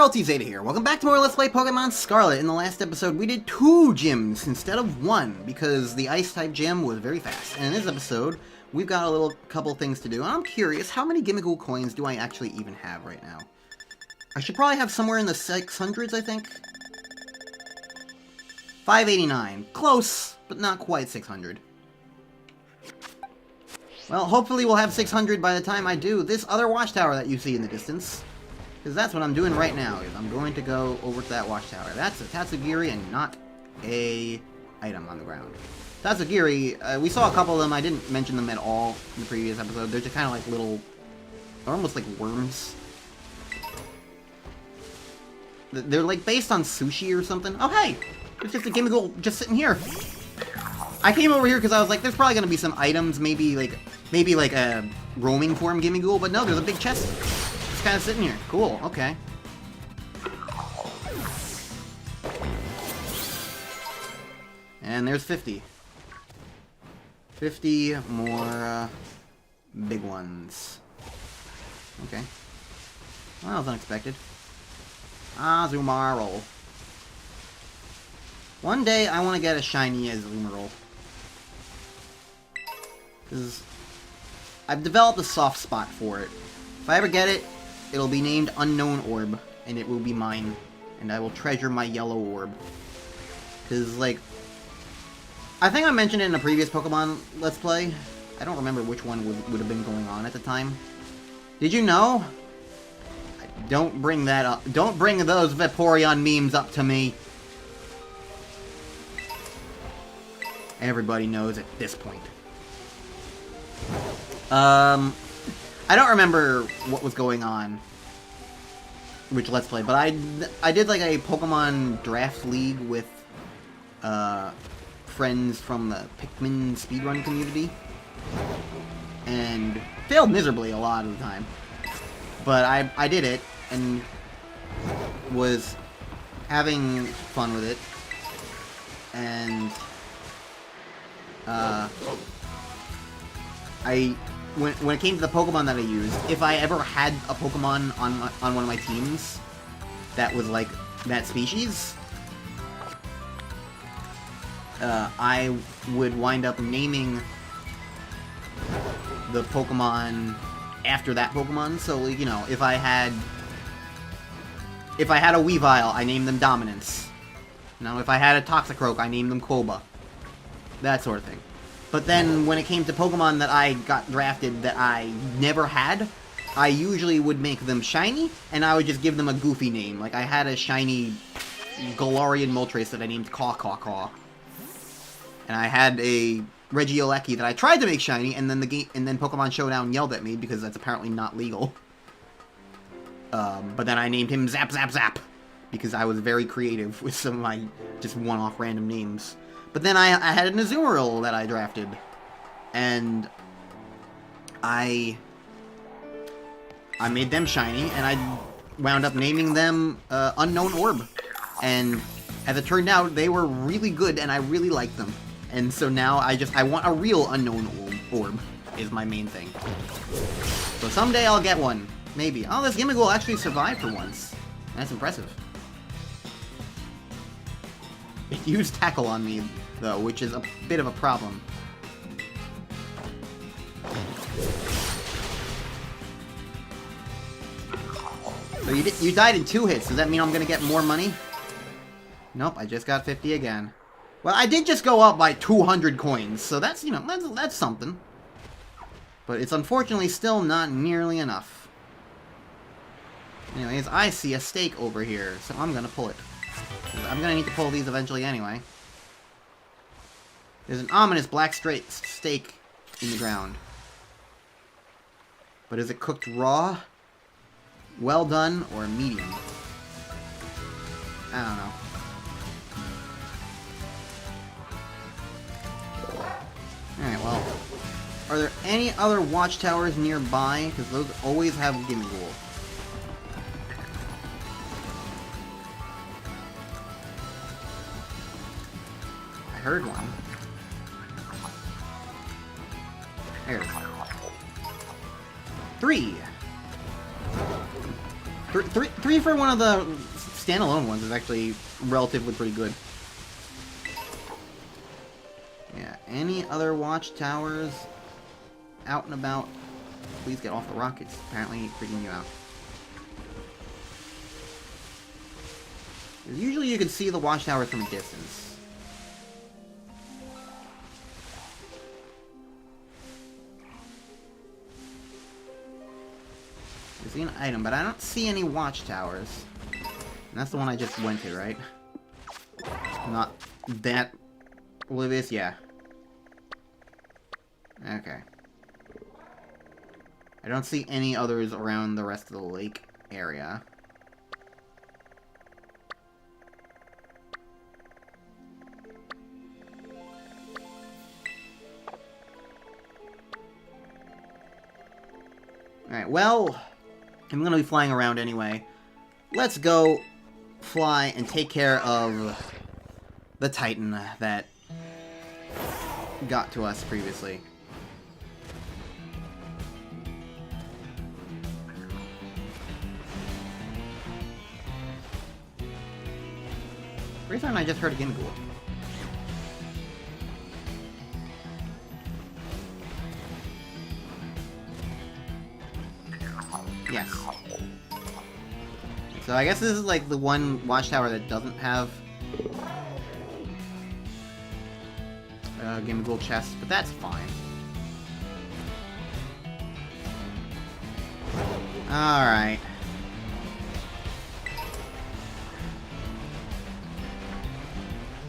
LT Zeta here. Welcome back to more Let's Play Pokemon Scarlet. In the last episode, we did 2 gyms instead of 1 because the Ice-type gym was very fast. And in this episode, we've got a couple things to do. And I'm curious, how many Gimmighoul coins do I actually even have right now? I should probably have somewhere in the 600s, I think. 589. Close, but not quite 600. Well, hopefully we'll have 600 by the time I do this other watchtower that you see in the distance. Because that's what I'm doing right now, is I'm going to go over to that watchtower. That's a Tatsugiri and not a item on the ground. Tatsugiri, we saw a couple of them. I didn't mention them at all in the previous episode. They're just kind of like little, they're almost like worms. They're like based on sushi or something. Oh hey, it's just a Gimmighoul just sitting here. I came over here because I was like, there's probably going to be some items, maybe like a roaming form Gimmighoul, but no, there's a big chest. Kind of sitting here. Cool, okay. And there's 50. 50 more big ones. Okay. Well, that was unexpected. Azumarill. One day I want to get a shiny Azumarill. Because I've developed a soft spot for it. If I ever get it, it'll be named Unknown Orb, and it will be mine, and I will treasure my yellow orb. Because, like, I think I mentioned it in a previous Pokemon Let's Play. I don't remember which one would have been going on at the time. Did you know? Don't bring that up. Don't bring those Vaporeon memes up to me. Everybody knows at this point. I don't remember what was going on, which Let's Play, but I did like a Pokemon Draft League with friends from the Pikmin speedrun community, and failed miserably a lot of the time. But I did it, and was having fun with it, and when it came to the Pokemon that I used, if I ever had a Pokemon on one of my teams that was like that species, I would wind up naming the Pokemon after that Pokemon. So, like, you know, if I had a Weavile, I named them Dominance. You know, if I had a Toxicroak, I named them Koba. That sort of thing. But then, when it came to Pokemon that I got drafted that I never had, I usually would make them shiny, and I would just give them a goofy name. Like, I had a shiny Galarian Moltres that I named Caw Caw Caw. And I had a Regieleki that I tried to make shiny, and then Pokemon Showdown yelled at me because that's apparently not legal. But then I named him Zap Zap Zap, because I was very creative with some of my just one-off random names. But then I had an Azumarill that I drafted, and I made them shiny, and I wound up naming them Unknown Orb. And as it turned out, they were really good, and I really liked them. And so now I want a real Unknown Orb, is my main thing. So someday I'll get one, maybe. Oh, this Gimmighoul actually survived for once. That's impressive. It used Tackle on me, though, which is a bit of a problem. So you died in 2 hits. Does that mean I'm gonna get more money? Nope, I just got 50 again. Well, I did just go up by 200 coins, so that's, you know, that's something. But it's unfortunately still not nearly enough. Anyways, I see a stake over here, so I'm gonna pull it. I'm gonna need to pull these eventually anyway. There's an ominous black steak in the ground. But is it cooked raw, well done, or medium? I don't know. Alright, well, are there any other watchtowers nearby? Because those always have Gimmighoul. I heard one. There's 3. Three for one of the standalone ones is actually relatively pretty good. Yeah, any other watchtowers out and about? Please get off the rockets. Apparently freaking you out. Usually you can see the watchtowers from a distance. I see an item, but I don't see any watchtowers. And that's the one I just went to, right? Not that oblivious, yeah. Okay. I don't see any others around the rest of the lake area. Alright, well, I'm gonna be flying around anyway. Let's go fly and take care of the Titan that got to us previously. First time I just heard a Gimghoul. Yes. So I guess this is like the one watchtower that doesn't have Gimghoul chest, but that's fine. Alright.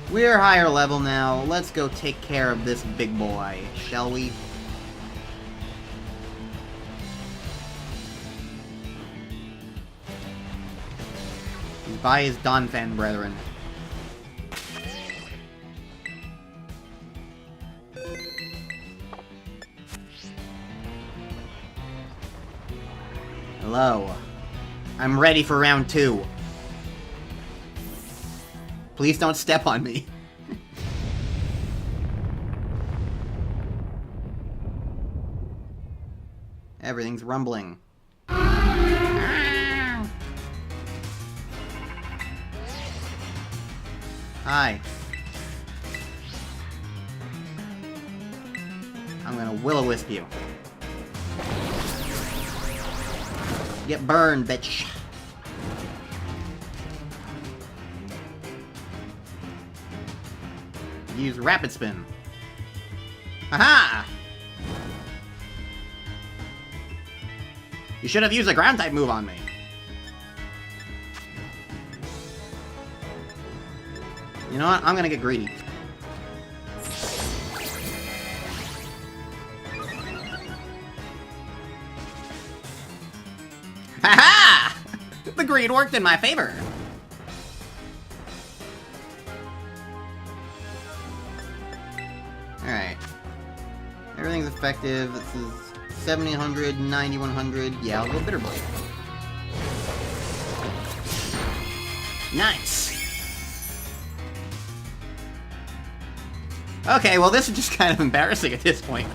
We're higher level now. Let's go take care of this big boy, shall we? He's by his Donphan brethren. Hello. I'm ready for round 2. Please don't step on me. Everything's rumbling. Hi. I'm gonna will-o-wisp you. Get burned, bitch. Use Rapid Spin. Aha! You should have used a ground type move on me. You know what? I'm gonna get greedy. Ha-ha! The greed worked in my favor. Alright. Everything's effective. This is 70-100, 90-100. Yeah, I'll go Bitter Blade. Nice! Okay, well this is just kind of embarrassing at this point.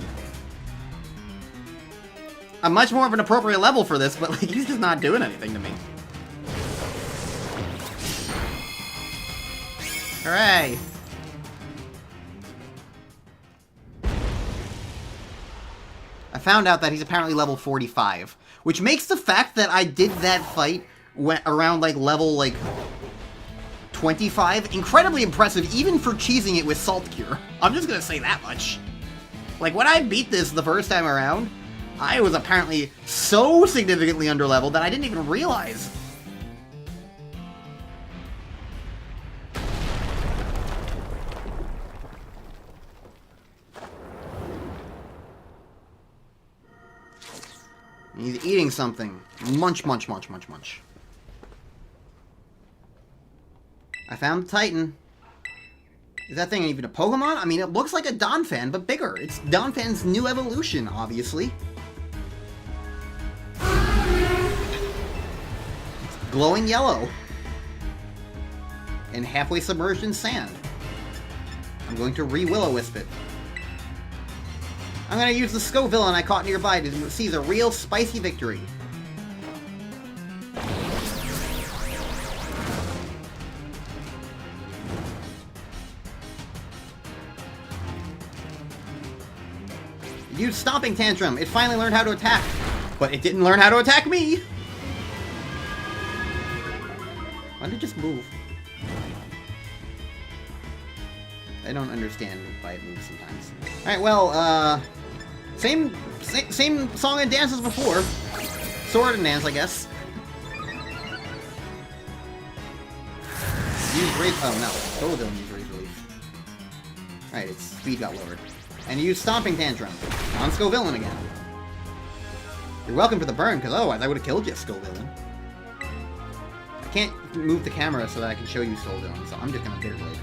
I'm much more of an appropriate level for this, but like, he's just not doing anything to me. Hooray! I found out that he's apparently level 45, which makes the fact that I did that fight around like level like 25 incredibly impressive, even for cheesing it with Salt Cure. I'm just gonna say that much. Like, when I beat this the first time around, I was apparently so significantly underleveled that I didn't even realize. He's eating something. Munch, munch, munch, munch, munch. I found the Titan. Is that thing even a Pokemon? I mean, it looks like a Donphan, but bigger. It's Donphan's new evolution, obviously. It's glowing yellow. And halfway submerged in sand. I'm going to re-Will-O-Wisp it. I'm going to use the Scovillain I caught nearby to seize a real spicy victory. Use Stomping Tantrum. It finally learned how to attack. But it didn't learn how to attack me! Why did it just move? I don't understand why it moves sometimes. Alright, well, same song and dance as before. Sword and dance, I guess. Use Raise... Oh, no. Solo Villain use Raise Relief. Alright, its speed got lowered. And use Stomping Tantrum. On Villain again. You're welcome for the burn, because otherwise I would have killed you, Villain. I can't move the camera so that I can show you Villain, so I'm just gonna Bitter Blade.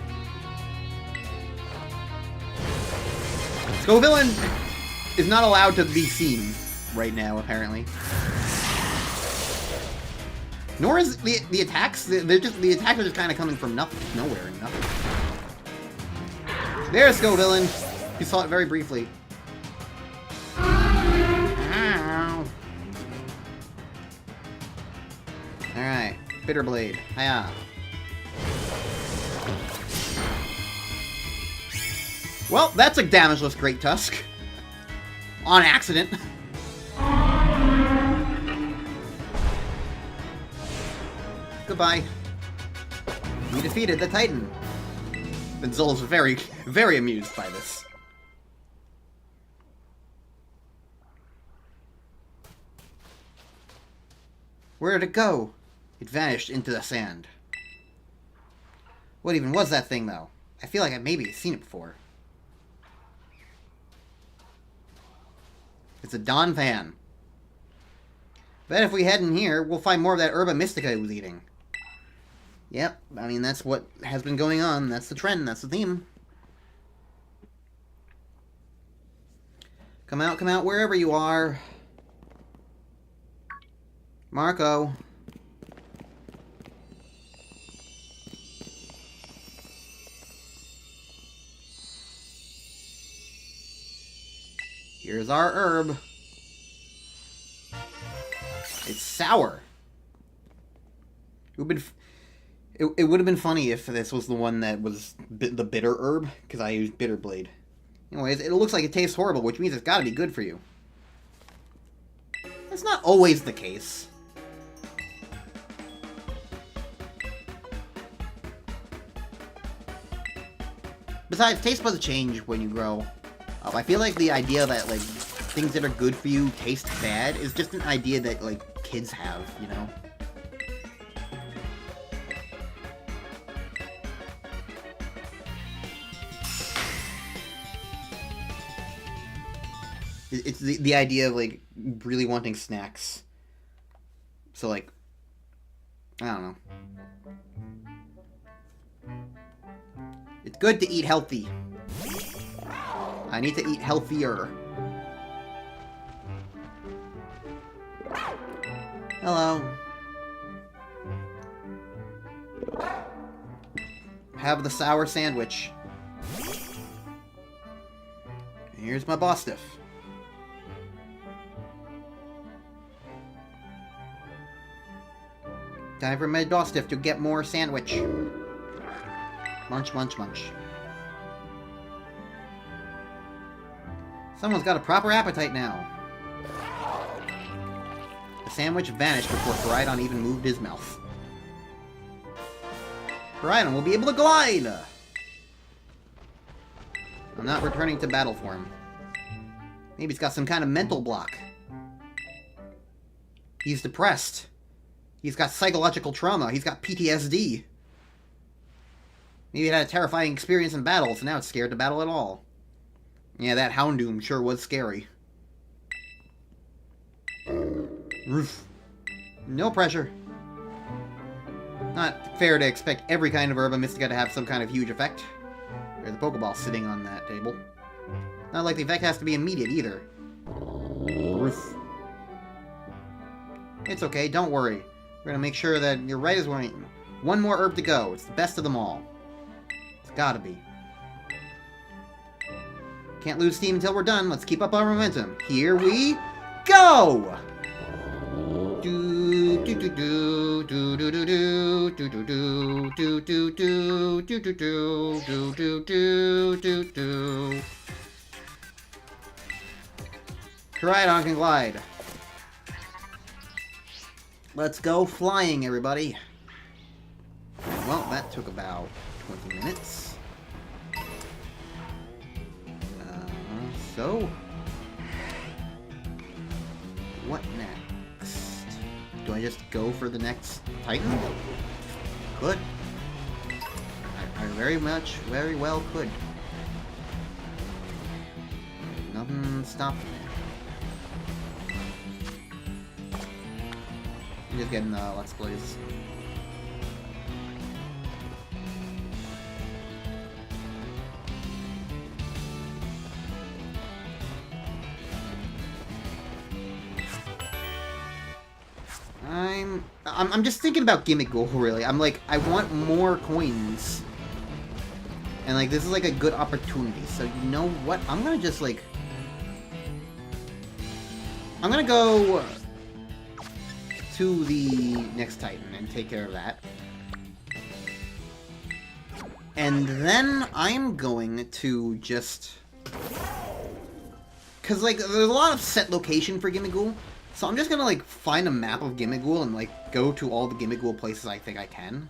Villain is not allowed to be seen right now, apparently. Nor is the attacks. They're just the attacks are just kind of coming from nowhere and nothing. There's Villain. You saw it very briefly. Ow. All right, Bitter Blade. Hiya. Well, that's a damageless Great Tusk. On accident. Goodbye. We defeated the Titan. And Zol's very, very amused by this. Where did it go? It vanished into the sand. What even was that thing, though? I feel like I've maybe seen it before. It's a Dawn Fan. Bet if we head in here, we'll find more of that Herba Mystica he was eating. Yep, I mean, that's what has been going on. That's the trend. That's the theme. Come out, wherever you are. Marco. Here's our herb. It's sour. It would have been funny if this was the one that was the bitter herb, because I used Bitter Blade. Anyways, it looks like it tastes horrible, which means it's got to be good for you. That's not always the case. Besides, taste buds change when you grow up. I feel like the idea that, like, things that are good for you taste bad is just an idea that, like, kids have, you know? It's the idea of, like, really wanting snacks. So, like, I don't know. It's good to eat healthy. I need to eat healthier. Hello. Have the sour sandwich. Here's my boss stiff. Time for my boss stiff to get more sandwich. Munch, munch, munch. Someone's got a proper appetite now. The sandwich vanished before Koraidon even moved his mouth. Koraidon will be able to glide! I'm not returning to battle form. Maybe he's got some kind of mental block. He's depressed. He's got psychological trauma. He's got PTSD. Maybe he had a terrifying experience in battle, so now it's scared to battle at all. Yeah, that Houndoom sure was scary. Roof. No pressure. Not fair to expect every kind of Herba Mystica to have some kind of huge effect. There's a Pokeball sitting on that table. Not like the effect has to be immediate either. Roof. It's okay, don't worry. We're gonna make sure that you're right as we're waiting. One more herb to go. It's the best of them all. It's gotta be. Can't lose steam until we're done. Let's keep up our momentum. Here we go! Do do do do do do do do do do do do do do do do do do do do. Tridon can glide. Let's go flying, everybody. Well, that took about 20 minutes. So... what next? Do I just go for the next Titan? Could. I very well could. Nothing stopping me. I'm just getting Let's Plays. I'm just thinking about Gimmick Goal, really. I'm like, I want more coins. And, like, this is, like, a good opportunity. So, you know what? I'm gonna just, like... I'm gonna go to the next Titan and take care of that. And then I'm going to just... because, like, there's a lot of set location for Gimmick Goal. So I'm just gonna, like, find a map of Gimmick Goal and, like, go to all the Gimmick Goal places I think I can.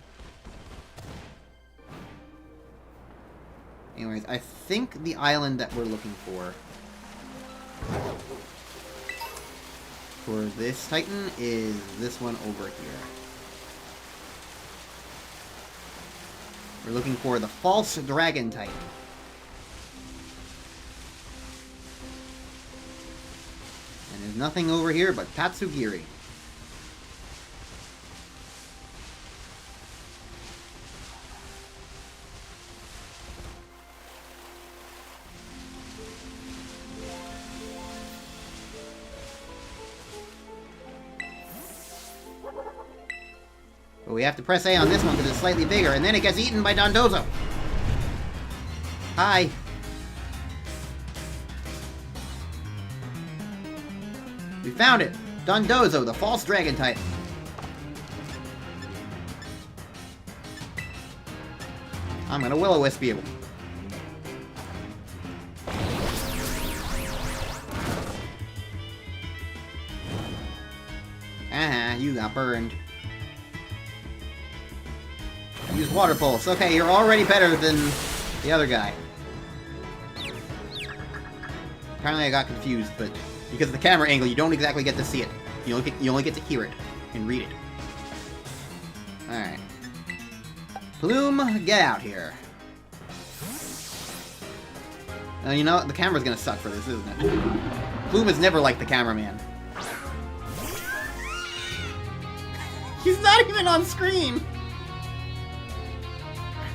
Anyways, I think the island that we're looking for this Titan is this one over here. We're looking for the False Dragon Titan. And there's nothing over here but Tatsugiri. But we have to press A on this one because it's slightly bigger, and then it gets eaten by Dondozo. Hi. We found it! Dondozo, the False Dragon Titan. I'm gonna Will-O-Wisp you. You got burned. Use Water Pulse. Okay, you're already better than the other guy. Apparently I got confused, but because of the camera angle, you don't exactly get to see it. You only get to hear it and read it. Alright. Plume, get out here. You know, the camera's gonna suck for this, isn't it? Plume is never like the cameraman. He's not even on screen!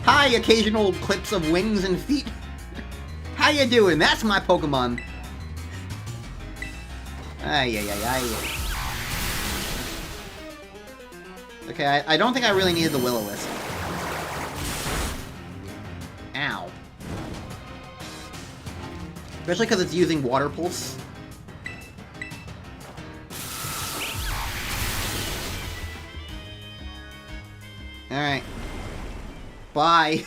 Hi, occasional clips of wings and feet. How you doing? That's my Pokemon. Ay. Okay, I don't think I really needed the Will-O-Wisp. Ow. Especially because it's using Water Pulse. Alright. Bye.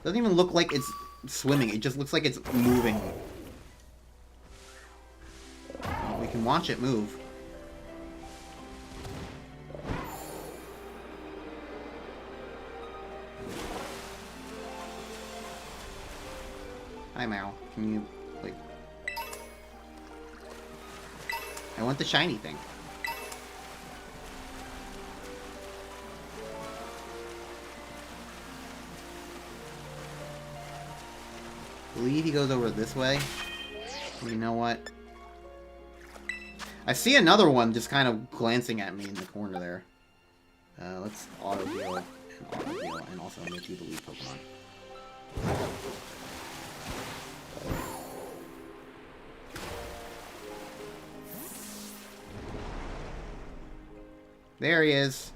Doesn't even look like it's swimming, it just looks like it's moving. Well, we can watch it move. Hi, Meryl. Can you, like... I want the shiny thing. I believe he goes over this way. You know what? I see another one just kind of glancing at me in the corner there. Let's auto-heal and auto-heal, and also make you the lead Pokemon. There he is.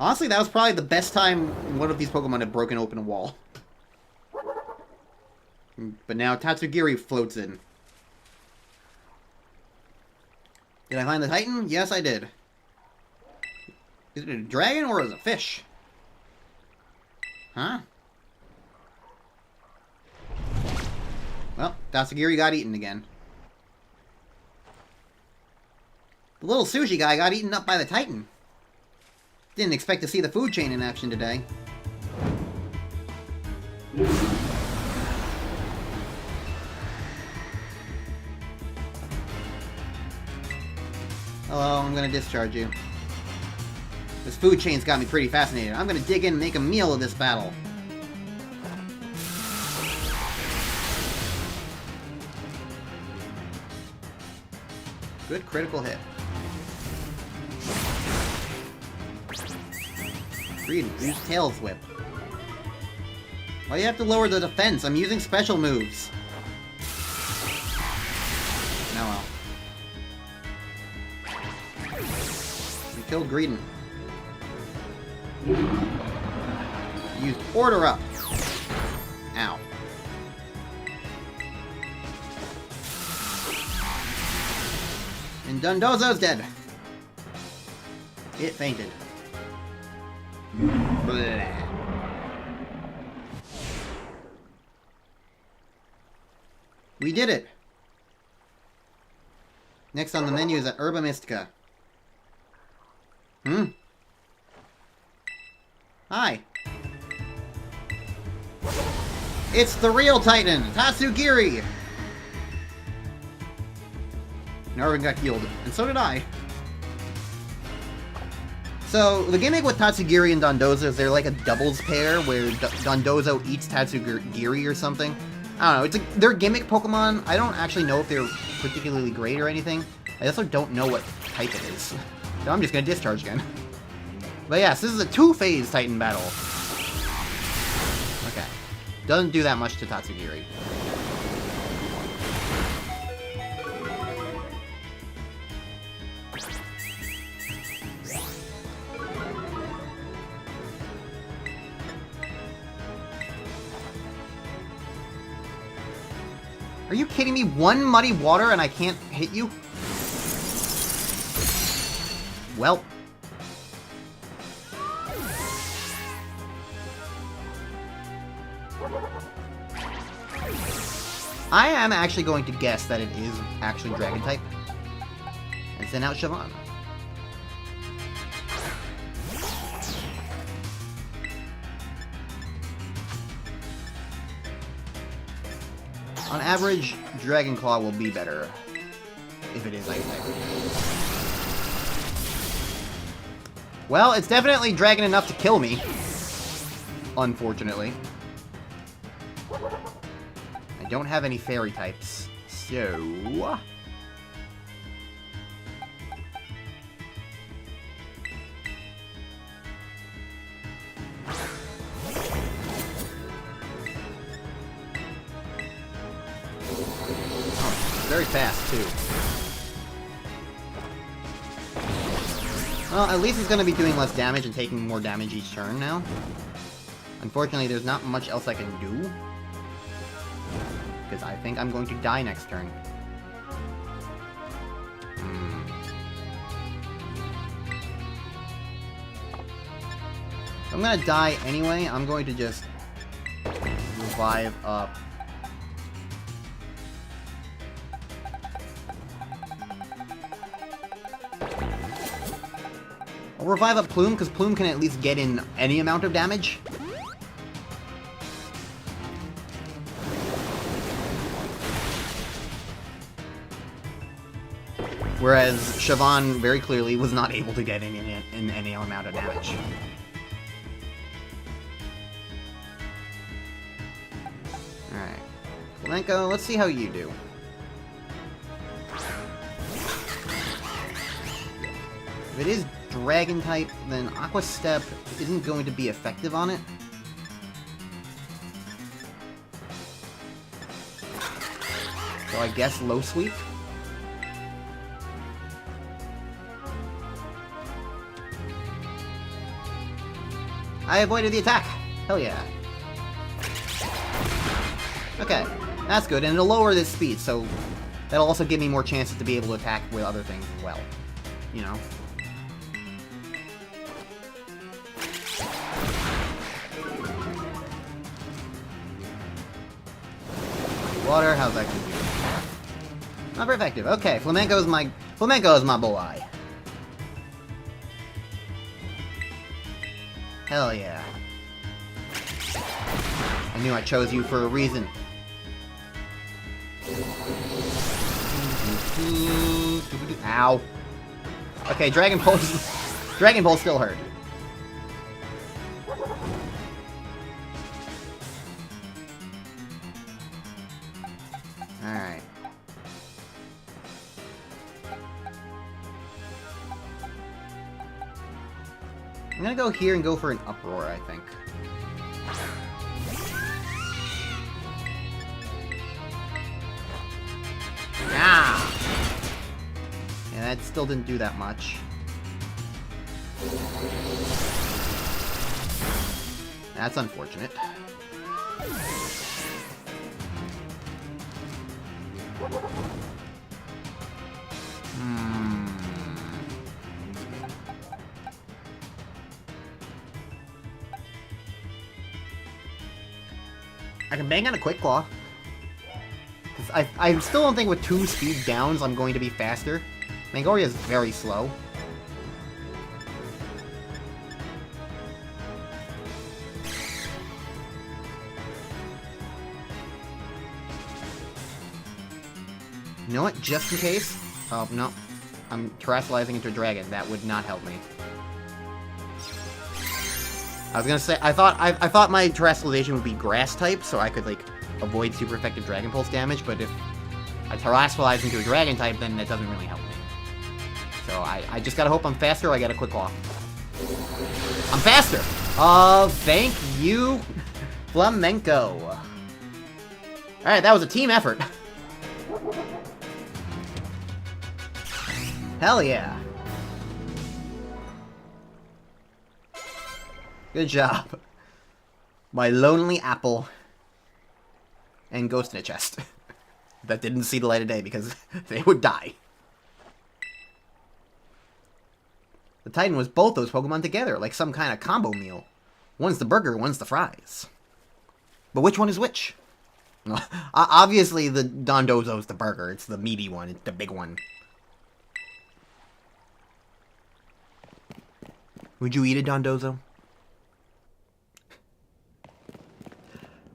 Honestly, that was probably the best time one of these Pokemon had broken open a wall. But now Tatsugiri floats in. Did I find the Titan? Yes, I did. Is it a dragon or is it a fish? Huh? Well, Tatsugiri got eaten again. The little sushi guy got eaten up by the Titan. Didn't expect to see the food chain in action today. Hello, I'm gonna discharge you. This food chain's got me pretty fascinated. I'm gonna dig in and make a meal of this battle. Good critical hit. Read, use Tails Whip. Why do you have to lower the defense? I'm using special moves. No, well. We killed Greedent. Used Order Up. Ow. And Dondozo's dead. It fainted. Bleh. We did it! Next on the menu is Herba Mystica. Hi. It's the real Titan, Tatsugiri! Narvin got healed, and so did I. So, the gimmick with Tatsugiri and Dondozo is they're like a doubles pair, where Dondozo eats Tatsugiri or something. I don't know, they're gimmick Pokemon. I don't actually know if they're particularly great or anything. I also don't know what type it is. So I'm just gonna discharge again. But yes, this is a two-phase Titan battle. Okay. Doesn't do that much to Tatsugiri. Are you kidding me? One muddy water and I can't hit you? Well. I am actually going to guess that it is actually Dragon type. And send out Siobhan. On average, Dragon Claw will be better if it is Ice type. Well, it's definitely Dragon enough to kill me. Unfortunately. I don't have any Fairy types, so... Very fast, too. Well, at least it's going to be doing less damage and taking more damage each turn now. Unfortunately, there's not much else I can do. Because I think I'm going to die next turn. If I'm going to die anyway, I'm going to just revive up. I'll revive up Plume, because Plume can at least get in any amount of damage. Whereas Siobhan very clearly was not able to get in any amount of damage. Alright. Lenko, let's see how you do. If it is Dragon type, then Aqua Step isn't going to be effective on it. So I guess Low Sweep. I avoided the attack! Hell yeah. Okay, that's good, and it'll lower this speed, so that'll also give me more chances to be able to attack with other things as well. You know? Water, how's that gonna do? Not very effective. Okay, Flamenco is my boy. Hell yeah. I knew I chose you for a reason. Ow. Okay, Dragon Pulse still hurt. Alright. I'm gonna go here and go for an Uproar, I think. Ah! Yeah, that still didn't do that much. That's unfortunate. I can bang on a Quick Claw. I still don't think with 2 speed downs I'm going to be faster. Mangoria is very slow. You know what? Just in case... Oh, no. I'm terrestrializing into a dragon. That would not help me. I was gonna say, I thought my terrestrialization would be grass type, so I could, like, avoid super effective Dragon Pulse damage, but if I terrestrialize into a dragon type, then that doesn't really help me. So I just gotta hope I'm faster or I get a Quick Claw. I'm faster! Thank you, Flamenco. Alright, that was a team effort. Hell yeah. Good job. My lonely apple. And Ghost in a Chest. That didn't see the light of day because they would die. The Titan was both those Pokemon together, like some kind of combo meal. One's the burger, one's the fries. But which one is which? Obviously, the Dondozo's the burger. It's the meaty one. It's the big one. Would you eat a Dondozo?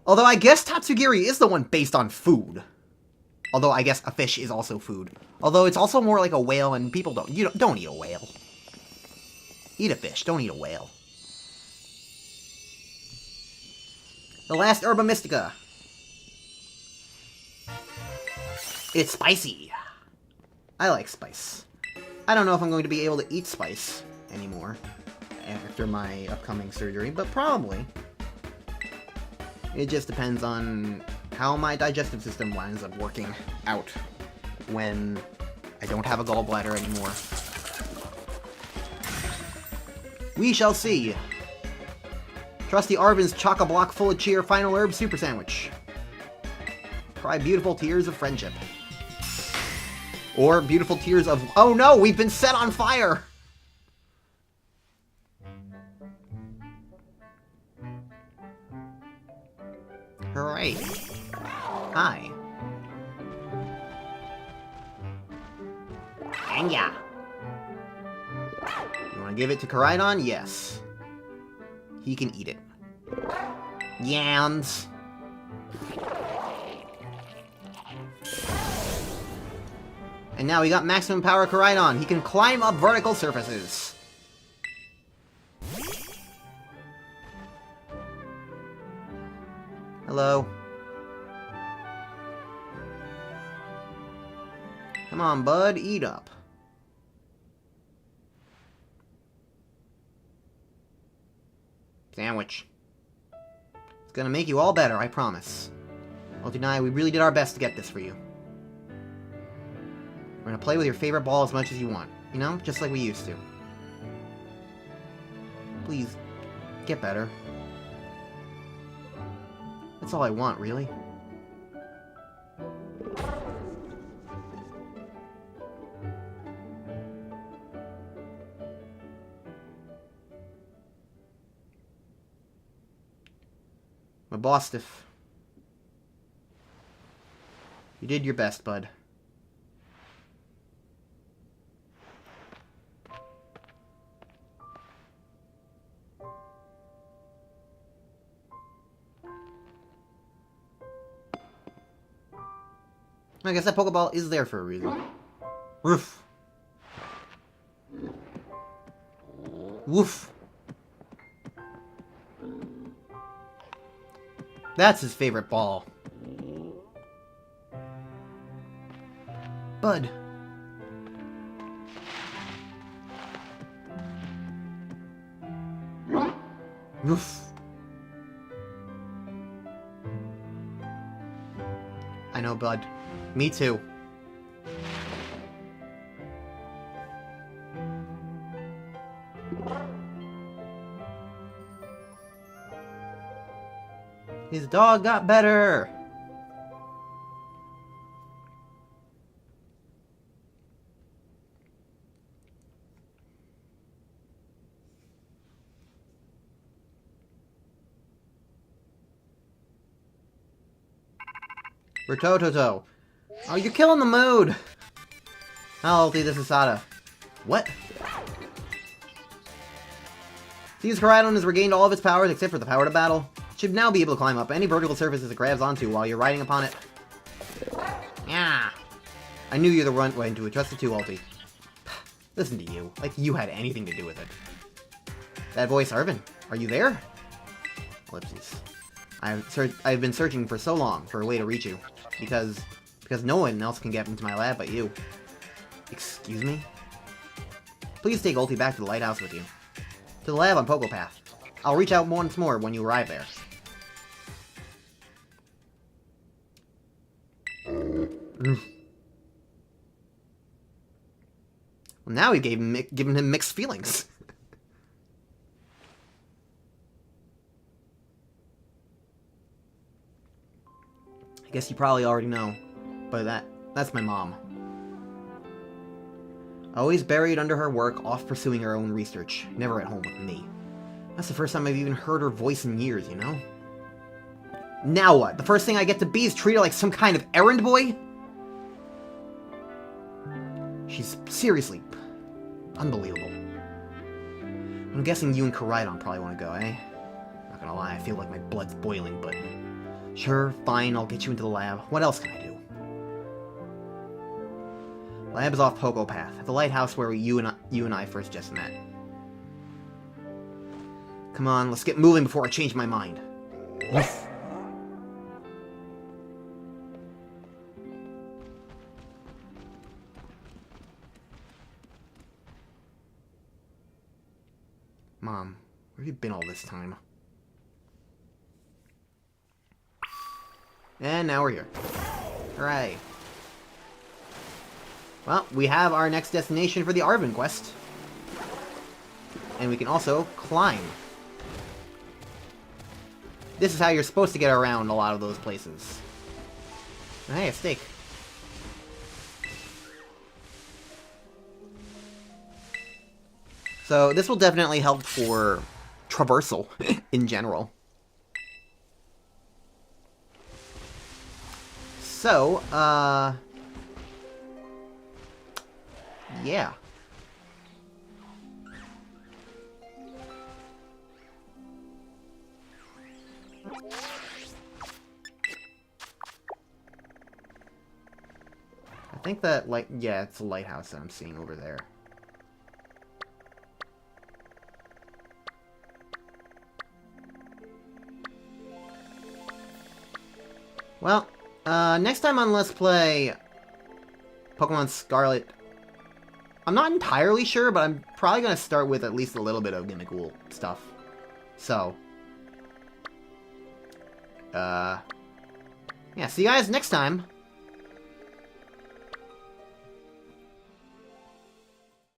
Although I guess Tatsugiri is the one based on food. Although I guess a fish is also food. Although it's also more like a whale, and people don't eat a whale. Eat a fish, don't eat a whale. The last Herba Mystica. It's spicy. I like spice. I don't know if I'm going to be able to eat spice anymore after my upcoming surgery, but probably. It just depends on how my digestive system winds up working out when I don't have a gallbladder anymore. We shall see. Trusty Arvin's Chock-a-Block full of cheer final herb super sandwich. Cry beautiful tears of friendship. Or beautiful tears of... Oh no, we've been set on fire! Hooray. Hi. Anya. You want to give it to Koraidon? Yes. He can eat it. Yams. And now we got maximum power Koraidon. He can climb up vertical surfaces. Hello. Come on, bud. Eat up. Sandwich. It's gonna make you all better, I promise. Ulti and I, we really did our best to get this for you. We're gonna play with your favorite ball as much as you want. You know? Just like we used to. Please, get better. That's all I want, really. My Bostiff. You did your best, bud. I guess that Pokeball is there for a reason. Woof. Woof. That's his favorite ball. Bud. Woof. I know, Bud. Me too. His dog got better! Rotototo. Oh, you're killing the mood! Oh, ulti, this is Sada. What? These Koraidon has regained all of its powers except for the power to battle. It should now be able to climb up any vertical surfaces it grabs onto while you're riding upon it. Yeah. I knew you were the one way to trust the 2 ulti. Listen to you. Like you had anything to do with it. That voice, Arvin. Are you there? Ellipses. I've been searching for so long for a way to reach you. Because no one else can get into my lab but you. Excuse me? Please take Ulti back to the lighthouse with you. To the lab on Pogopath. I'll reach out once more when you arrive there. Well, now we given him mixed feelings. I guess you probably already know, but that's my mom. Always buried under her work, off pursuing her own research, never at home with me. That's the first time I've even heard her voice in years, you know? Now what? The first thing I get to be is treated like some kind of errand boy? She's seriously unbelievable. I'm guessing you and Koraidon probably want to go, eh? Not gonna lie, I feel like my blood's boiling, but... Sure, fine, I'll get you into the lab. What else can I do? Lab is off Pogopath, at the lighthouse where you and I first just met. Come on, let's get moving before I change my mind. Mom, where have you been all this time? And now we're here. Hooray. Well, we have our next destination for the Arvin quest. And we can also climb. This is how you're supposed to get around a lot of those places. Hey, a steak. So this will definitely help for traversal in general. So, yeah. I think that, yeah, it's a lighthouse that I'm seeing over there. Well, next time on Let's Play Pokemon Scarlet, I'm not entirely sure, but I'm probably going to start with at least a little bit of Gimmickghoul stuff. So, yeah, see you guys next time.